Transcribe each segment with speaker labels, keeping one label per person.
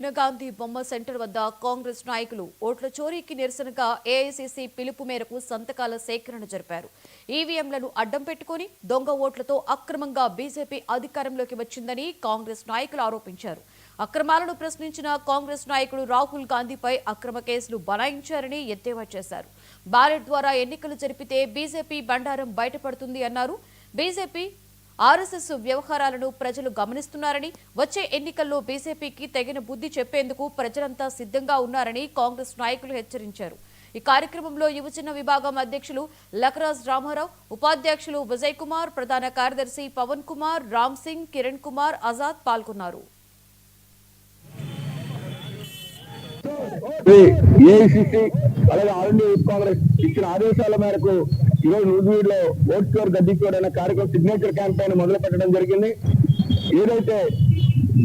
Speaker 1: గాంధీ బొమ్మ సెంటర్ వద్ద కాంగ్రెస్ నాయకులు ఓట్ల చోరీకి నిరసనగా ఏఐసీసీ పిలుపు మేరకు సంతకాల సేకరణ జరిపారు. ఈవీఎంలను అడ్డం పెట్టుకుని దొంగ ఓట్లతో అక్రమంగా బీజేపీ అధికారంలోకి వచ్చిందని కాంగ్రెస్ నాయకులు ఆరోపించారు. అక్రమాలను ప్రశ్నించిన కాంగ్రెస్ నాయకులు రాహుల్ గాంధీపై అక్రమ కేసులు బనాయించారని ఎద్దేవా చేశారు. బ్యాలెట్ ద్వారా ఎన్నికలు జరిపితే బీజేపీ బండారం బయటపడుతుంది అన్నారు. బీజేపీ ఆర్ఎస్ఎస్ వ్యవహారాలను ప్రజలు గమనిస్తున్నారని, వచ్చే ఎన్నికల్లో బీజేపీకి తగిన బుద్ధి చెప్పేందుకు ప్రజలంతా సిద్ధంగా ఉన్నారని కాంగ్రెస్ నాయకులు హెచ్చరించారు. ఈ కార్యక్రమంలో యువజన విభాగం అధ్యక్షులు లఖరాజ్ రామారావు, ఉపాధ్యక్షులు విజయ్ కుమార్, ప్రధాన కార్యదర్శి పవన్ కుమార్, రామ్ సింగ్, కిరణ్ కుమార్, ఆజాద్ పాల్గొన్నారు.
Speaker 2: ఏఐసీసీ అలాగే ఆల్ ఇండియా యూత్ కాంగ్రెస్ ఇచ్చిన ఆదేశాల మేరకు ఈరోజు నూజివీడులో ఓట్ చోర్ గద్దీ చోర్ అనే కార్యక్రమం సిగ్నేచర్ క్యాంపెయిన్ మొదలు పెట్టడం జరిగింది. ఏదైతే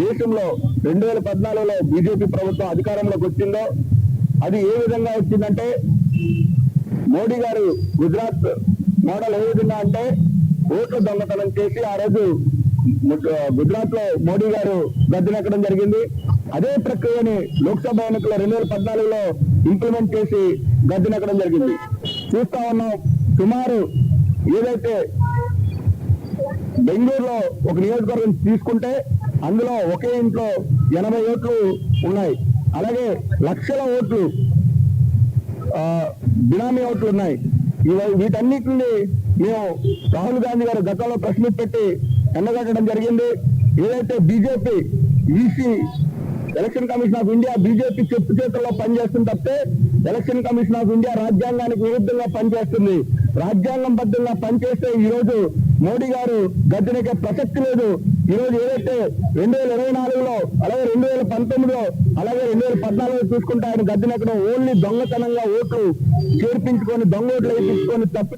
Speaker 2: దేశంలో 2014లో బీజేపీ ప్రభుత్వం అధికారంలోకి వచ్చిందో అది ఏ విధంగా వచ్చిందంటే, మోడీ గారు గుజరాత్ మోడల్ ఏ విధంగా అంటే ఓట్లు దొంగతనం చేసి ఆ రోజు గుజరాత్ లో మోడీ గారు గద్దెనెక్కడం జరిగింది. అదే ప్రక్రియని లోక్సభ ఎన్నికల్లో 2014లో ఇంప్లిమెంట్ చేసి గద్దెనెక్కడం జరిగింది. చూస్తా ఉన్నాం. సుమారు ఏదైతే బెంగళూరులో ఒక నియోజకవర్గం తీసుకుంటే అందులో ఒకే ఇంట్లో 80 ఓట్లు ఉన్నాయి. అలాగే లక్షల ఓట్లు బినామీ ఓట్లు ఉన్నాయి. వీటన్నిటిని మేము రాహుల్ గాంధీ గారు గతంలో ప్రశ్న పెట్టి ఎండగట్టడం జరిగింది. ఏదైతే BJP EC election commission of India BJP చెప్పు చేతుల్లో పనిచేస్తుంది తప్పితే ఎలక్షన్ కమిషన్ ఆఫ్ ఇండియా రాజ్యాంగానికి విరుద్ధంగా పనిచేస్తుంది. రాజ్యాంగంబద్ధంగా పనిచేస్తే ఈ రోజు మోడీ గారు గద్దెనెక్కే ప్రసక్తి లేదు. ఈ రోజు ఏదైతే 2024లో అలాగే 2019లో అలాగే 2014లో చూసుకుంటే ఆయన గద్దెనెక్కడం ఓన్లీ దొంగతనంగా ఓట్లు చేర్పించుకొని దొంగ ఓట్లు వేయించుకొని తప్పి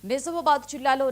Speaker 1: నిజామాబాద్ జిల్లాలో